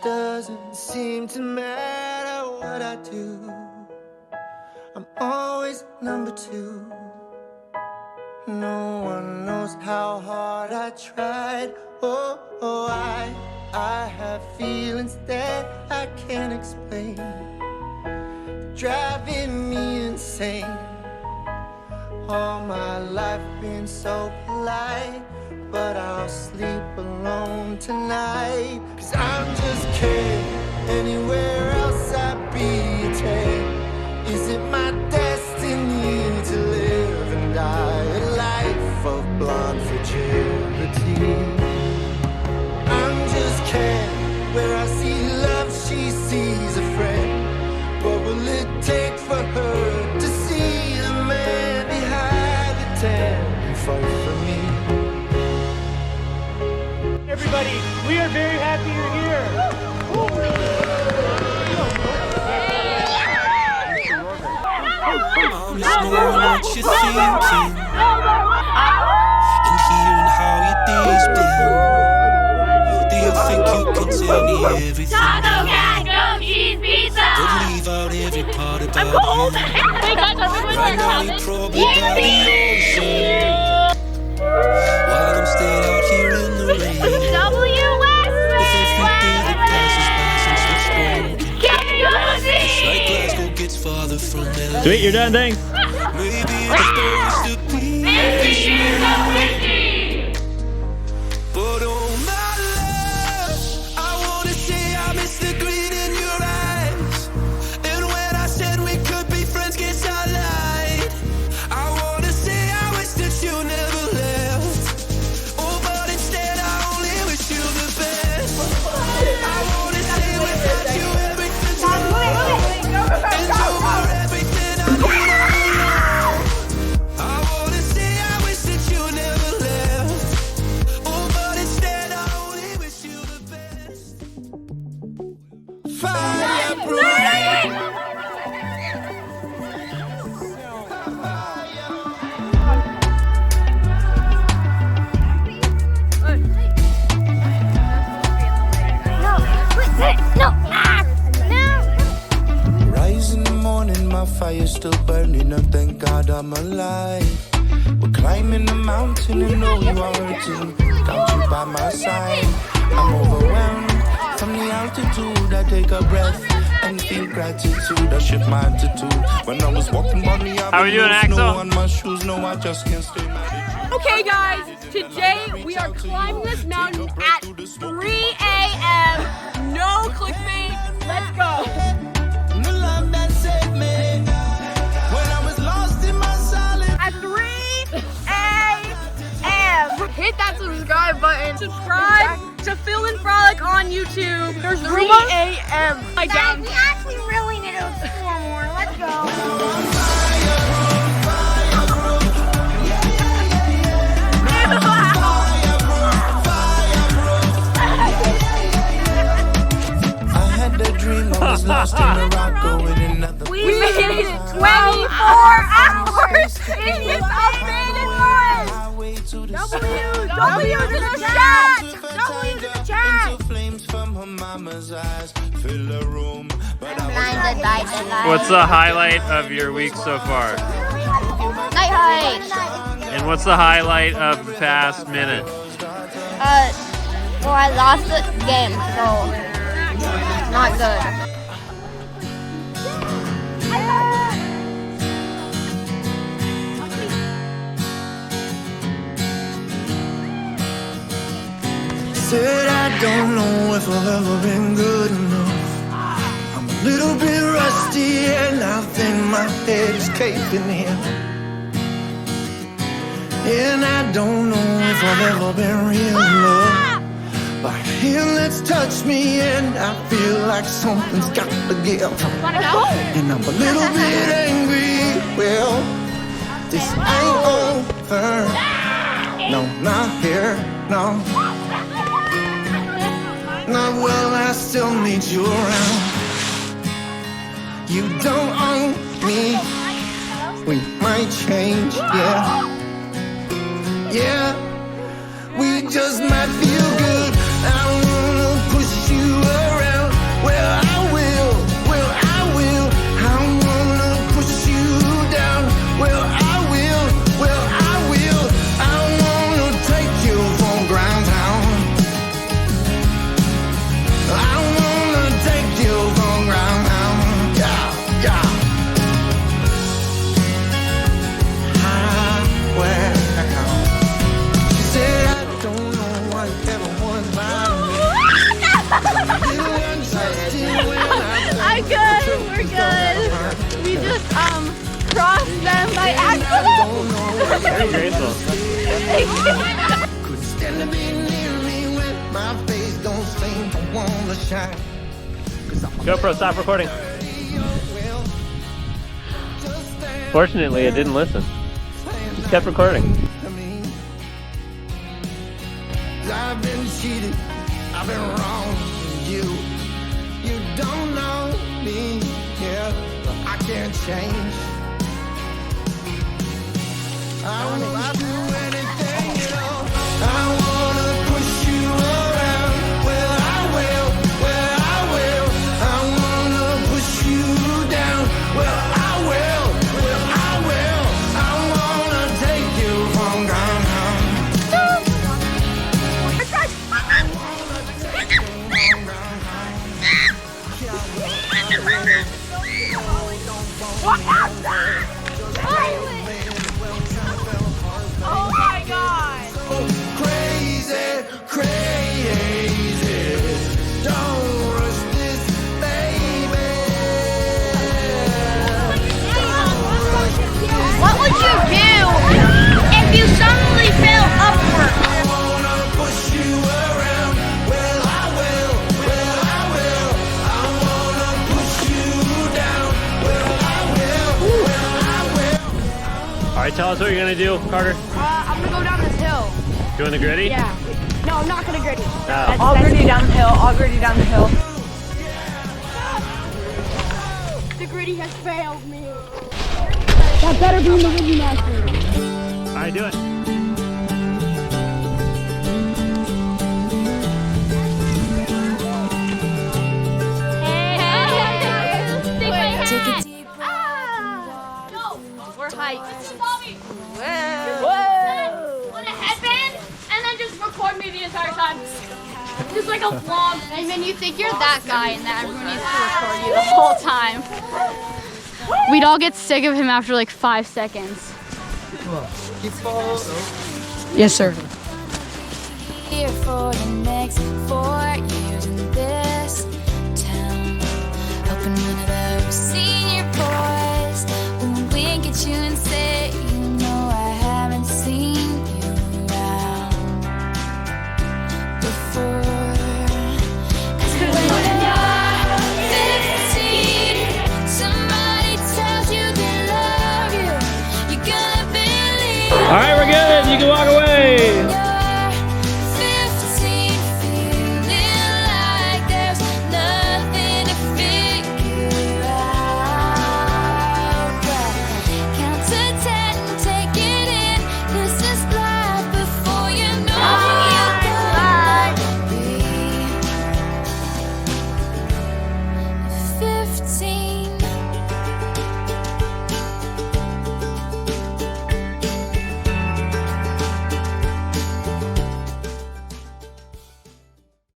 doesn't seem to matter what I do. I'm always number two. No one knows how hard I tried. Oh, I have feelings that I can't explain, driving me insane. All my life been so polite, but I'll sleep alone tonight. 'Cause I'm just kidding. Anywhere else I'd be a tame. Is it my destiny to live and die a life of blonde fragility? I'm just kidding. Where I see love, she sees a friend. What will it take for her to see the man behind the tent and fight for me? Everybody, we are very happy you're here. I'm just knowing what you're thinking and hearing how your day's been. Do you think you can tell me everything? Taco cat, no cheese pizza. But leave out every part about I'm cold. you. Hey guys, are we going Right to now our you're cabin? probably by the ocean, while I'm still out here in the rain. W With every day that passes by since we've spoken, Can you it's like see? Glasgow gets farther from LA. Sweet, you're done, thanks. Maybe it's supposed to be this way. But oh my love, I wanna say I miss the green in your eyes. And when I said we could be friends, guess I lied. I wanna say I wish that you never left. Oh, but instead I only wish you the best. I wanna say without you everything's wrong. And over everything I do now. I wanna say I wish that you never left. Oh, but instead I only wish you the best. No. No. Rise in the morning, my fire's still burning. I thank God I'm alive. We're climbing the mountain and know you are hurting. Got you by my side. I'm overwhelmed from the altitude. I take a breath and feel gratitude. I shift my attitude. When I was walking by the avenue, How are we doing, Axel? snow on my shoes. No, I just can't stay mad at you. Okay guys, today we are climbing this mountain at 3 a.m. No clickbait, let's go. The love that saved me when I was lost in my silence. At 3 a.m. Hit that subscribe button. Subscribe to Phil and Frolic on YouTube. There's 3 a.m. My Guys, down. we actually really need to explore more. Let's go. I had a dream I was lost in Morocco with another. We made it 24 hours in this updated forest. Highway to the W's in the chat. W's in the chat. Into flames from her mama's eyes fill the room, but I What's the highlight of your week so far? Night hike. And what's the highlight of the past minute? Well, I lost the game, so not good. said I don't know if I've ever been good enough. I'm a little bit rusty and I think my head is caving in. And I don't know if I've ever been real love. But here let's touch me and I feel like something's got to give. And I'm a little bit angry. Well, this ain't over. No, not here, no. Not well, I still need you around. You don't own me. We might change, yeah. Yeah, we just might feel good. I wanna push you around. Very graceful. Could stand to be near me when my face don't seem to want to shine. GoPro, stop recording. Fortunately, it didn't listen. Just kept recording. I've been cheated, I've been wrong with you. You don't know me, yeah, but I can't change. I will do anything at all. I wanna push you around. Well, I will, well, I will. I wanna push you down. Well, I will, well, I will. I wanna take you home, gone home. Oh my god! Crazy, crazy. Don't rush this, baby. What would you do if you suddenly fell upward? I wanna push you around. Well, I will, well, I will. I wanna push you down. Well, I will, well, I will. All right, tell us what you're gonna do, Carter. I'm gonna go down this hill. Doing the gritty? Yeah. No, I'm not gonna gritty. Oh. I'll gritty down the hill. I'll gritty down the hill. The gritty has failed me. That better be in the Widjimasters. All right, do it. We're hyped. Whoa! Put a headband and then just record me the entire time. Just like a vlog. And then you think you're that guy and that everyone needs to record you the whole time. We'd all get sick of him after like 5 seconds. Yes, sir. Here for the next 4